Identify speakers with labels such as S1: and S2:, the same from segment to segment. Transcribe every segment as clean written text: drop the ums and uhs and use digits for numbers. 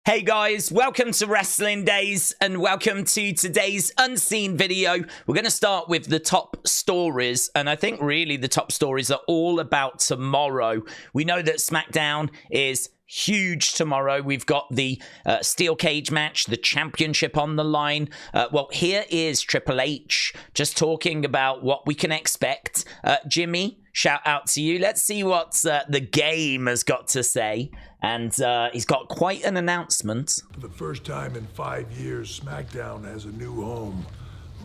S1: Hey guys, welcome to Wrestling Days and welcome to today's unseen video. We're going to start with the top stories, and I think really the top stories are all about tomorrow. We know that Smackdown is huge tomorrow. We've got the steel cage match, the championship on the line. Well, here is Triple H just talking about what we can expect. Jimmy, shout out to you. Let's see what the game has got to say. And he's got quite an announcement.
S2: For the first time in 5 years, Smackdown has a new home,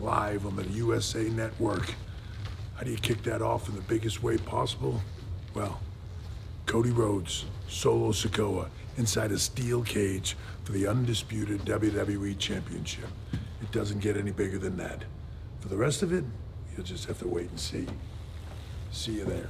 S2: live on the USA Network. How do you kick that off in the biggest way possible? Well, Cody Rhodes, Solo Sikoa, inside a steel cage for the undisputed WWE Championship. It doesn't get any bigger than that. For the rest of it, you'll just have to wait and see. See you there.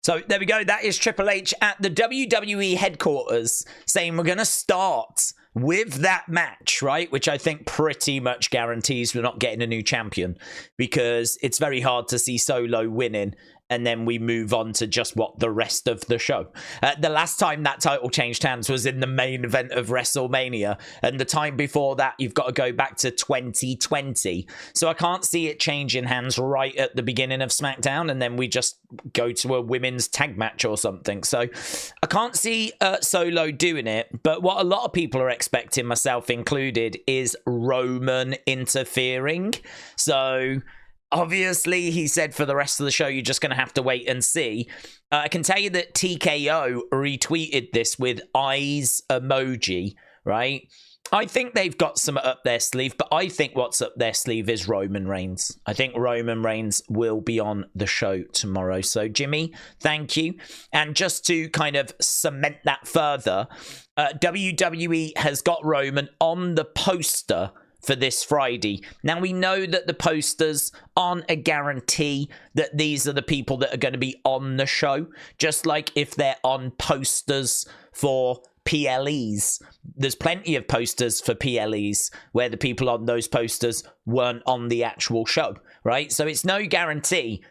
S1: So there we go. That is Triple H at the WWE headquarters saying we're going to start with that match, right? Which I think pretty much guarantees we're not getting a new champion, because it's very hard to see Solo winning and then we move on to just what the rest of the show. The last time that title changed hands was in the main event of WrestleMania, and the time before that you've got to go back to 2020. So I can't see it changing hands right at the beginning of SmackDown and then we just go to a women's tag match or something. So I can't see Solo doing it, but what a lot of people are expecting, myself included, is Roman interfering. So obviously, he said for the rest of the show, you're just going to have to wait and see. I can tell you that TKO retweeted this with eyes emoji, right? I think they've got some up their sleeve, but I think what's up their sleeve is Roman Reigns. I think Roman Reigns will be on the show tomorrow. So, Jimmy, thank you. And just to kind of cement that further, WWE has got Roman on the poster for this Friday. Now, we know that the posters aren't a guarantee that these are the people that are going to be on the show, just like if they're on posters for PLEs. There's plenty of posters for PLEs where the people on those posters weren't on the actual show, right? So it's no guarantee,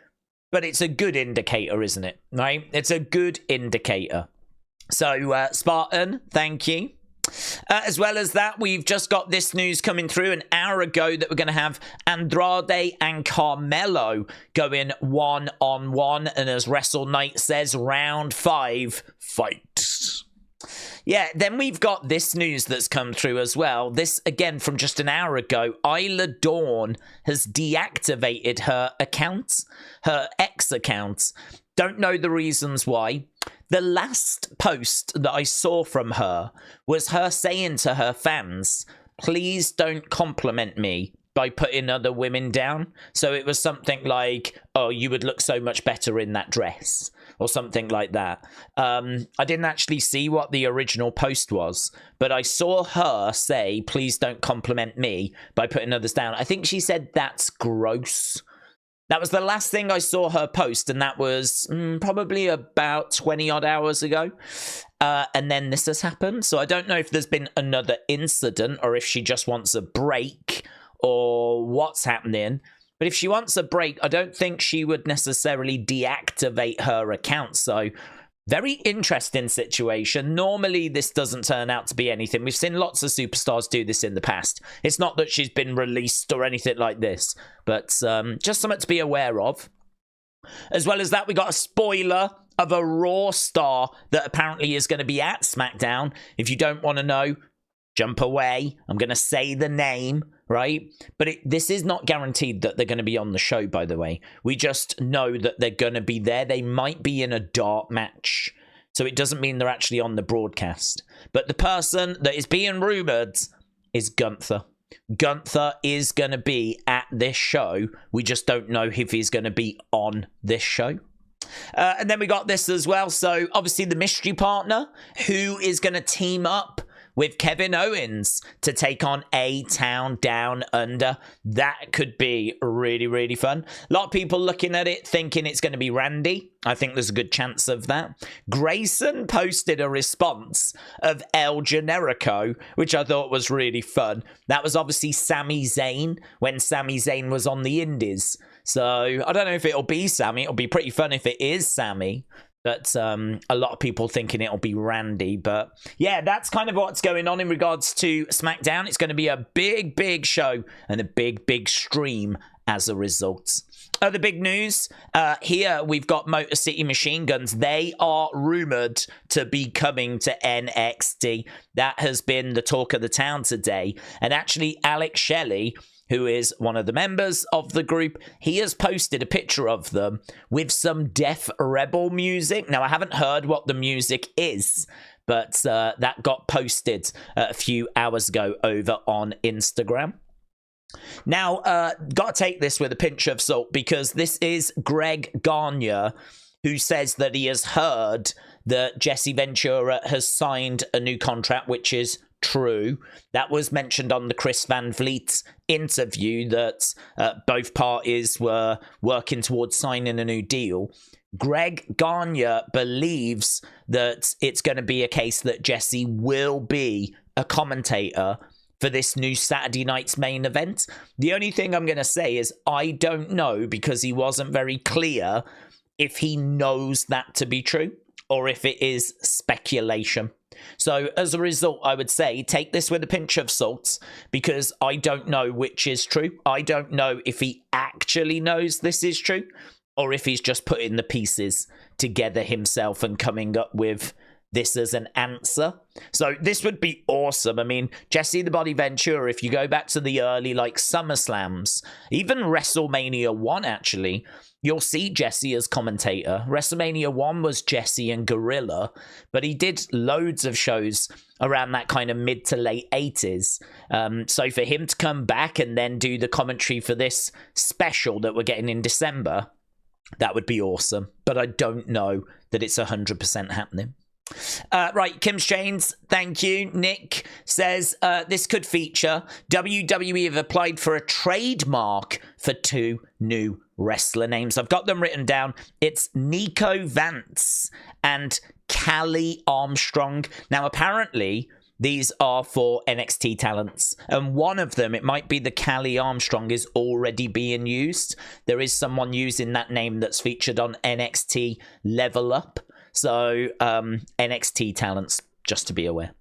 S1: but it's a good indicator, isn't it? Right? It's a good indicator. So, Spartan, thank you. As well as that, we've just got this news coming through an hour ago that we're going to have Andrade and Carmelo going one-on-one. And as Wrestle Night says, round 5, fight. Yeah, then we've got this news that's come through as well. This, again, from just an hour ago. Isla Dawn has deactivated her account, her X account. Don't know the reasons why. The last post that I saw from her was her saying to her fans, please don't compliment me by putting other women down. So it was something like, oh, you would look so much better in that dress, or something like that. I didn't actually see what the original post was, but I saw her say, please don't compliment me by putting others down. I think she said, that's gross. That was the last thing I saw her post, and that was probably about 20-odd hours ago. And then this has happened. So I don't know if there's been another incident or if she just wants a break or what's happening. But if she wants a break, I don't think she would necessarily deactivate her account. So very interesting situation. Normally, this doesn't turn out to be anything. We've seen lots of superstars do this in the past. It's not that she's been released or anything like this, but just something to be aware of. As well as that, we got a spoiler of a Raw star that apparently is going to be at SmackDown. If you don't want to know, jump away. I'm going to say the name, right? But this is not guaranteed that they're going to be on the show, by the way. We just know that they're going to be there. They might be in a dark match. So it doesn't mean they're actually on the broadcast. But the person that is being rumored is Gunther. Gunther is going to be at this show. We just don't know if he's going to be on this show. And then we got this as well. So obviously the mystery partner who is going to team up with Kevin Owens to take on A-Town Down Under. That could be really, really fun. A lot of people looking at it thinking it's going to be Randy. I think there's a good chance of that. Grayson posted a response of El Generico, which I thought was really fun. That was obviously Sami Zayn when Sami Zayn was on the Indies. So I don't know if it'll be Sami. It'll be pretty fun if it is Sami. But a lot of people thinking it'll be Randy. But yeah, that's kind of what's going on in regards to SmackDown. It's going to be a big, big show and a big, big stream as a result. Other big news, here we've got Motor City Machine Guns. They are rumored to be coming to NXT. That has been the talk of the town today. And actually, Alex Shelley, who is one of the members of the group, he has posted a picture of them with some Def Rebel music. Now, I haven't heard what the music is, but that got posted a few hours ago over on Instagram. Now, got to take this with a pinch of salt, because this is Greg Gagne, who says that he has heard that Jesse Ventura has signed a new contract, which is true. That was mentioned on the Chris Van Vliet interview, that both parties were working towards signing a new deal. Greg Gagne believes that it's going to be a case that Jesse will be a commentator for this new Saturday night's main event. The only thing I'm going to say is I don't know, because he wasn't very clear if he knows that to be true or if it is speculation. So as a result, I would say take this with a pinch of salt, because I don't know which is true. I don't know if he actually knows this is true or if he's just putting the pieces together himself and coming up with this as an answer. So this would be awesome. I mean, Jesse the Body Ventura, if you go back to the early like SummerSlams, even WrestleMania 1 actually, you'll see Jesse as commentator. WrestleMania 1 was Jesse and Gorilla, but he did loads of shows around that kind of mid to late 80s. So for him to come back and then do the commentary for this special that we're getting in December, that would be awesome. But I don't know that it's 100% happening. Right, Kim's Chains, thank you. Nick says, this could feature WWE have applied for a trademark for 2 new wrestler names. I've got them written down. It's Nico Vance and Callie Armstrong. Now, apparently, these are for NXT talents, and one of them, it might be the Callie Armstrong, is already being used. There is someone using that name that's featured on NXT Level Up. So, NXT talents, just to be aware.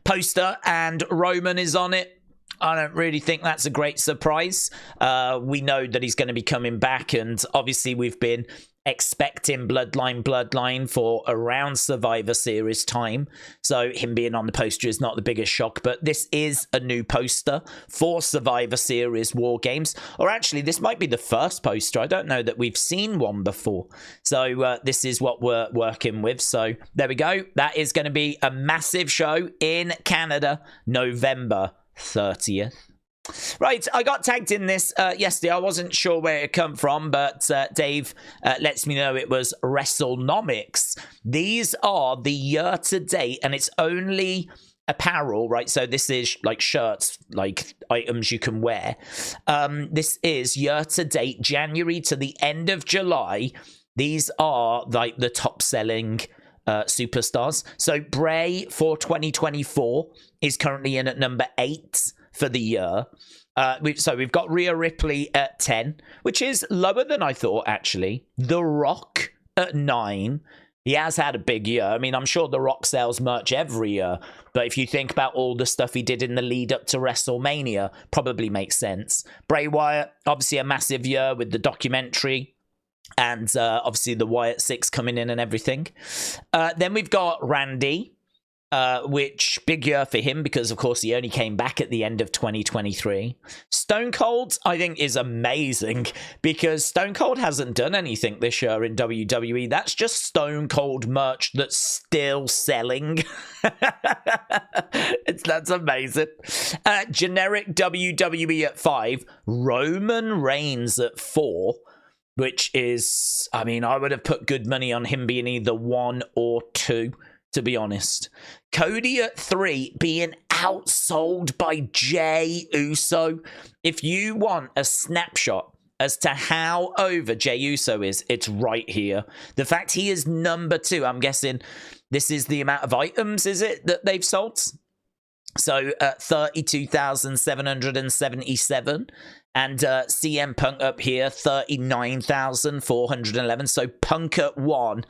S1: Poster and Roman is on it. I don't really think that's a great surprise. We know that he's going to be coming back, and obviously we've been expecting Bloodline for around Survivor Series time. So him being on the poster is not the biggest shock, but this is a new poster for Survivor Series War Games. Or actually, this might be the first poster. I don't know that we've seen one before. So this is what we're working with. So there we go. That is going to be a massive show in Canada, November 30th. Right, I got tagged in this yesterday. I wasn't sure where it come from, but Dave lets me know it was WrestleNomics. These are the year-to-date, and it's only apparel, right? So this is like shirts, like items you can wear. This is year-to-date, January to the end of July. These are like the top-selling superstars. So Bray for 2024 is currently in at number 8 for the year. So we've got Rhea Ripley at 10, which is lower than I thought, actually. The Rock at 9. He has had a big year. I mean, I'm sure The Rock sells merch every year, but if you think about all the stuff he did in the lead up to WrestleMania, probably makes sense. Bray Wyatt, obviously a massive year with the documentary, and obviously the Wyatt 6 coming in and everything. Then we've got Randy, which big year for him, because of course he only came back at the end of 2023. Stone Cold, I think, is amazing, because Stone Cold hasn't done anything this year in WWE. That's just Stone Cold merch that's still selling. That's amazing. Generic WWE at 5, Roman Reigns at 4, which is, I mean, I would have put good money on him being either 1 or 2, to be honest. Cody at 3, being outsold by Jey Uso. If you want a snapshot as to how over Jey Uso is, it's right here. The fact he is number 2, I'm guessing this is the amount of items, is it, that they've sold? So 32,777. And CM Punk up here, 39,411. So Punk at 1.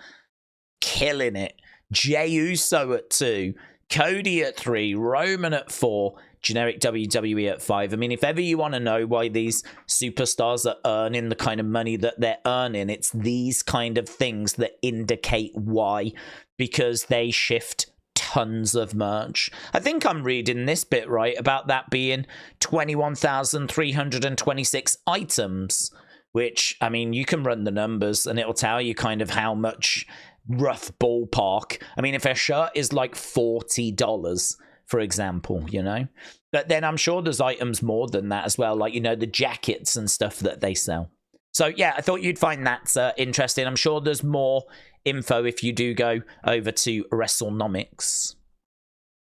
S1: killing it. Jey Uso at 2, Cody at 3, Roman at 4, generic WWE at 5. I mean, if ever you want to know why these superstars are earning the kind of money that they're earning, it's these kind of things that indicate why, because they shift tons of merch. I think I'm reading this bit right about that being 21,326 items, which, I mean, you can run the numbers and it'll tell you kind of how much rough ballpark. I mean, if a shirt is like $40, for example, you know, but then I'm sure there's items more than that as well, like, you know, the jackets and stuff that they sell. So yeah, I thought you'd find that interesting. I'm sure there's more info if you do go over to WrestleNomics.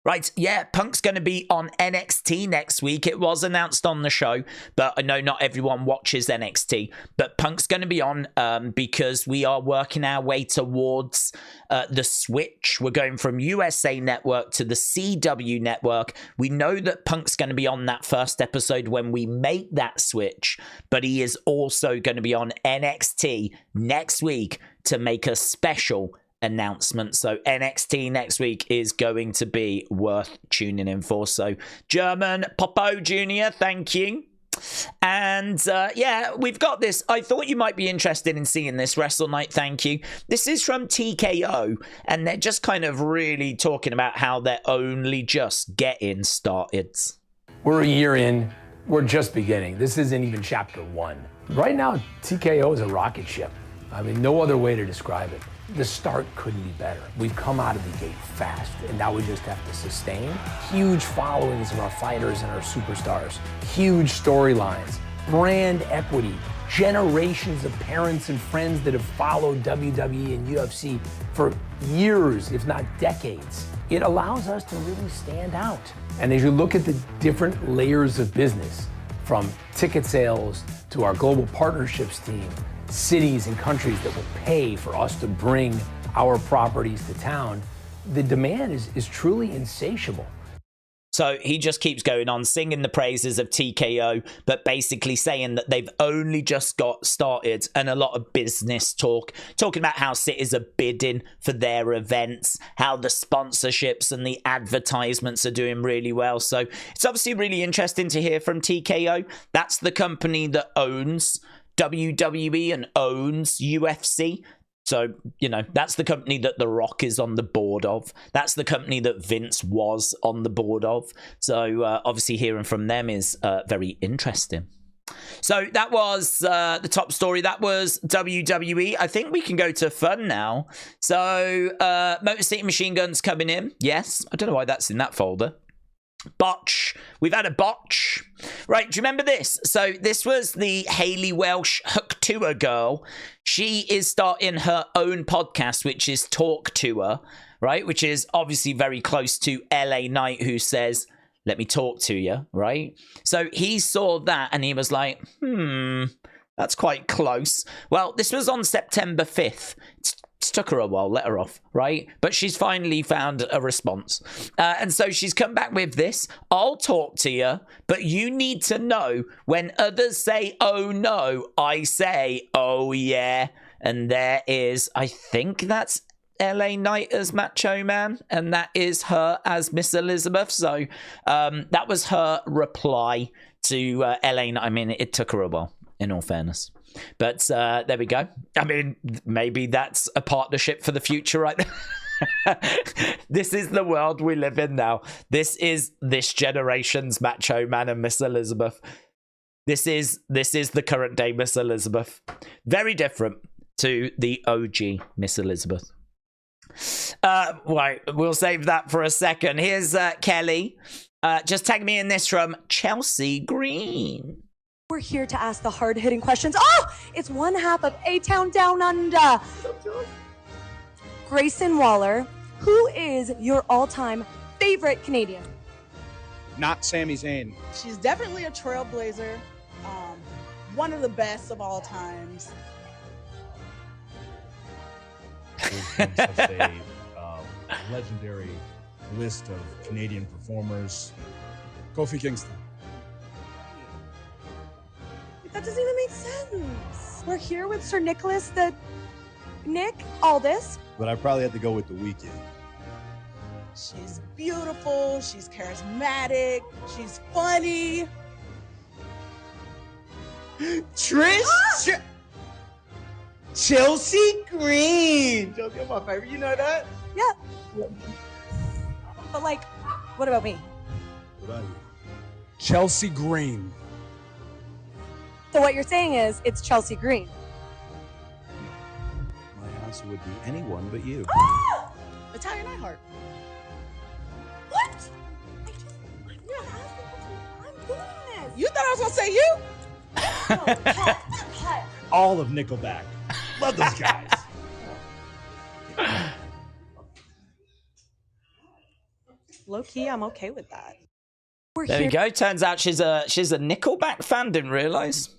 S1: Right, yeah, Punk's going to be on NXT next week. It was announced on the show, but I know not everyone watches NXT. But Punk's going to be on because we are working our way towards the switch. We're going from USA Network to the CW Network. We know that Punk's going to be on that first episode when we make that switch, but he is also going to be on NXT next week to make a special announcement. So NXT next week is going to be worth tuning in for. So German Popo Jr., thank you. And yeah, we've got this. I thought you might be interested in seeing this, Wrestle Night, thank you. This is from TKO, and they're just kind of really talking about how they're only just getting started.
S3: We're a year in. We're just beginning. This isn't even chapter 1. Right now, TKO is a rocket ship. I mean, no other way to describe it. The start couldn't be better. We've come out of the gate fast, and now we just have to sustain. Huge followings of our fighters and our superstars. Huge storylines, brand equity, generations of parents and friends that have followed WWE and UFC for years, if not decades. It allows us to really stand out. And as you look at the different layers of business, from ticket sales to our global partnerships team, cities and countries that will pay for us to bring our properties to town, the demand is truly insatiable.
S1: So he just keeps going on singing the praises of TKO, but basically saying that they've only just got started, and a lot of business talk, talking about how cities are bidding for their events, how the sponsorships and the advertisements are doing really well. So it's obviously really interesting to hear from TKO. That's the company that owns WWE and owns UFC. So, you know, that's the company that The Rock is on the board of. That's the company that Vince was on the board of. So, obviously, hearing from them is very interesting. So, that was the top story. That was WWE. I think we can go to fun now. So, Motor City Machine Guns coming in. Yes. I don't know why that's in that folder. Botch. We've had a botch. Right, do you remember this? So this was the Hayley Welsh Hook Tour girl. She is starting her own podcast, which is Talk Tour, right? Which is obviously very close to LA Knight, who says, let me talk to you, right? So he saw that and he was like, that's quite close. Well, this was on September 5th. It took her a while, let her off, right? But she's finally found a response. And so she's come back with this. I'll talk to you, but you need to know when others say, oh no, I say, oh yeah. And there is, I think that's LA Knight as Macho Man, and that is her as Miss Elizabeth. So that was her reply to LA Knight. I mean, it took her a while, in all fairness. But there we go. I mean, maybe that's a partnership for the future, right there. This is the world we live in now. This is this generation's Macho Man and Miss Elizabeth. This is the current day Miss Elizabeth. Very different to the OG Miss Elizabeth. Right, we'll save that for a second. Here's Kelly. Just tag me in this from Chelsea Green.
S4: We're here to ask the hard-hitting questions. Oh, it's one half of A-Town Down Under. Grayson Waller, who is your all-time favorite Canadian?
S5: Not Sami Zayn.
S6: She's definitely a trailblazer. One of the best of all times.
S5: There's been such a legendary list of Canadian performers. Kofi Kingston.
S6: That doesn't even make sense. We're here with Sir Nicholas, the
S4: Nick Aldis.
S5: But I probably have to go with The Weeknd.
S6: She's beautiful. She's charismatic. She's funny.
S7: Trish Chelsea Green. Chelsea, my favorite. You know that?
S4: Yeah. But like, what about me?
S5: What about you? Chelsea Green.
S4: So what you're saying is it's Chelsea Green.
S5: My answer would be anyone but you.
S6: Italian Nightheart.
S4: What? I'm doing this.
S6: You thought I was gonna say you?
S4: Cut.
S5: All of Nickelback. Love those guys.
S4: Low key, I'm okay with that.
S1: There we go. Turns out she's a Nickelback fan. Didn't realize.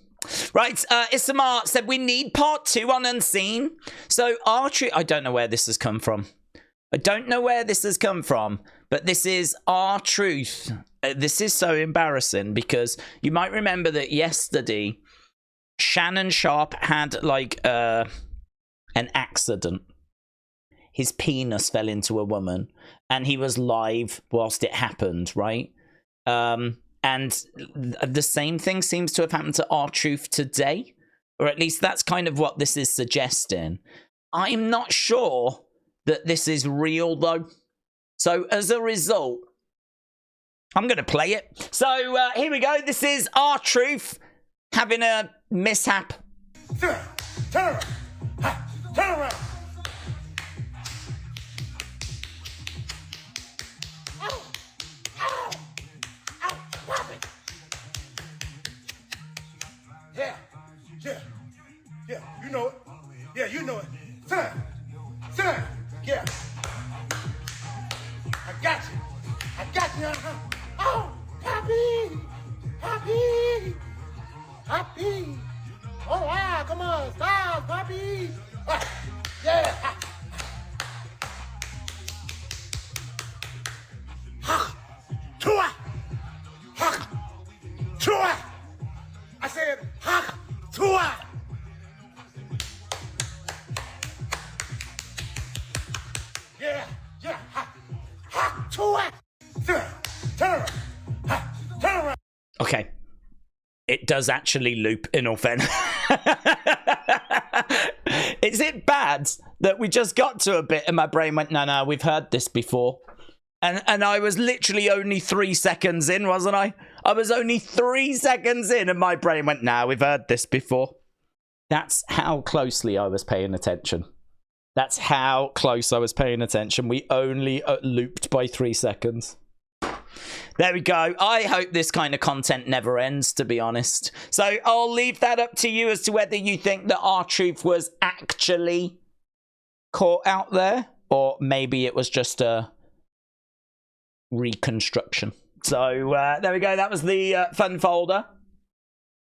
S1: Right, Isamar said we need part 2 on Unseen. So R-Truth, I don't know where this has come from. But this is R-Truth. This is so embarrassing because you might remember that yesterday Shannon Sharp had like an accident. His penis fell into a woman and he was live whilst it happened, right? And the same thing seems to have happened to R-Truth today, or at least that's kind of what this is suggesting. I'm not sure that this is real, though. So as a result, I'm going to play it. So here we go. This is R-Truth having a mishap.
S2: Turn around. Turn around. Yeah, you know it. Yeah, you know it. Son, yeah. I got you, Oh, Poppy. Oh, wow, come on, stop, Poppy. Yeah. Tuah. I said, Tuah. Yeah. Tuah. Turn around.
S1: Okay. It does actually loop, in all fairness. Is it bad that we just got to a bit and my brain went, no, we've heard this before? And I was literally only 3 seconds in, wasn't I? I was only 3 seconds in and my brain went, we've heard this before. That's how closely I was paying attention. That's how close I was paying attention. We only looped by 3 seconds. There we go. I hope this kind of content never ends, to be honest. So I'll leave that up to you as to whether you think that R-Truth was actually caught out there, or maybe it was just a reconstruction. So there we go. That was the fun folder.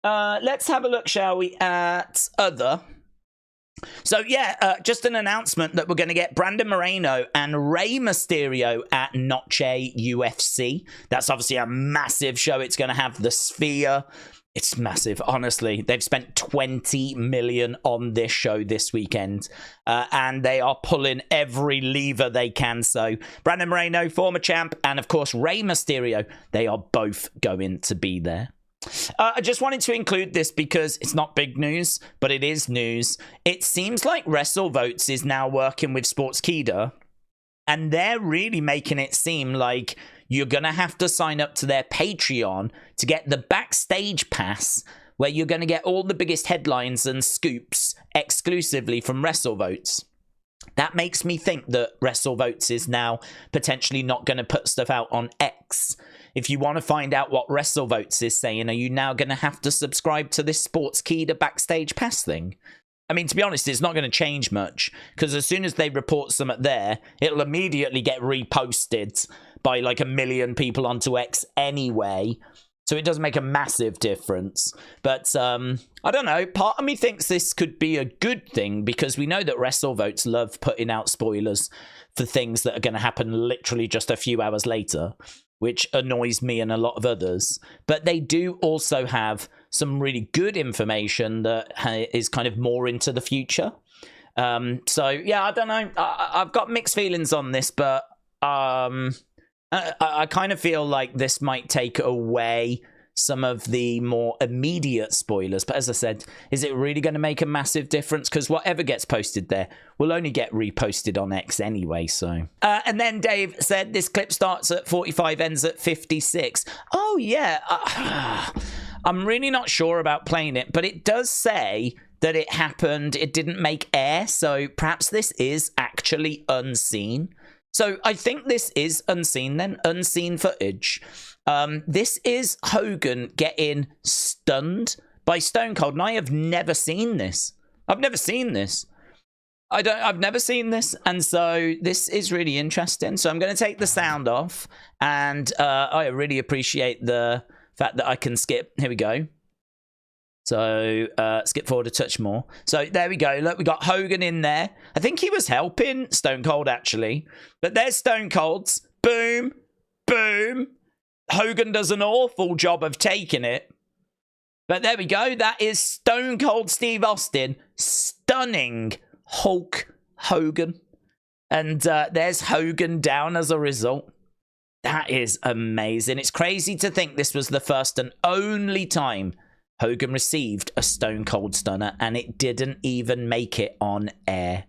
S1: Let's have a look, shall we, at other. So yeah, just an announcement that we're going to get Brandon Moreno and Rey Mysterio at Noche UFC. That's obviously a massive show. It's going to have the Sphere. It's massive, honestly. They've spent 20 million on this show this weekend, and they are pulling every lever they can. So Brandon Moreno, former champ, and of course Rey Mysterio, they are both going to be there. I just wanted to include this because it's not big news, but it is news. It seems like Wrestlevotes is now working with Sportskeeda, and they're really making it seem like you're going to have to sign up to their Patreon to get the backstage pass, where you're going to get all the biggest headlines and scoops exclusively from Wrestlevotes. That makes me think that Wrestlevotes is now potentially not going to put stuff out on X. If you want to find out what Wrestlevotes is saying, are you now going to have to subscribe to this Sportskeeda backstage pass thing? I mean, to be honest, it's not going to change much, because as soon as they report something there, it'll immediately get reposted by like 1 million people onto X anyway. So it does make a massive difference. But I don't know. Part of me thinks this could be a good thing, because we know that Wrestlevotes love putting out spoilers for things that are going to happen literally just a few hours later, which annoys me and a lot of others. But they do also have some really good information that is kind of more into the future. So yeah, I don't know. I've got mixed feelings on this, but I kind of feel like this might take away some of the more immediate spoilers. But as I said, is it really going to make a massive difference? Because whatever gets posted there will only get reposted on X anyway. So, and then Dave said this clip starts at 45, ends at 56. Oh yeah, I'm really not sure about playing it, but it does say that it happened. It didn't make air, so perhaps this is actually unseen. So I think this is unseen then, unseen footage. This is Hogan getting stunned by Stone Cold, and I have never seen this. I've never seen this. I've never seen this, and so this is really interesting. So I'm going to take the sound off, and I really appreciate the fact that I can skip. Here we go. So skip forward a touch more. So there we go. Look, we got Hogan in there. I think he was helping Stone Cold actually, but there's Stone Cold's. Boom, boom. Hogan does an awful job of taking it. But there we go. That is Stone Cold Steve Austin stunning Hulk Hogan. And there's Hogan down as a result. That is amazing. It's crazy to think this was the first and only time Hogan received a Stone Cold Stunner, and it didn't even make it on air.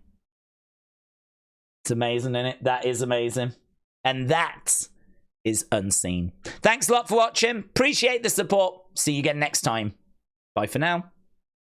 S1: It's amazing, isn't it? That is amazing. And that is unseen. Thanks a lot for watching. Appreciate the support. See you again next time. Bye for now.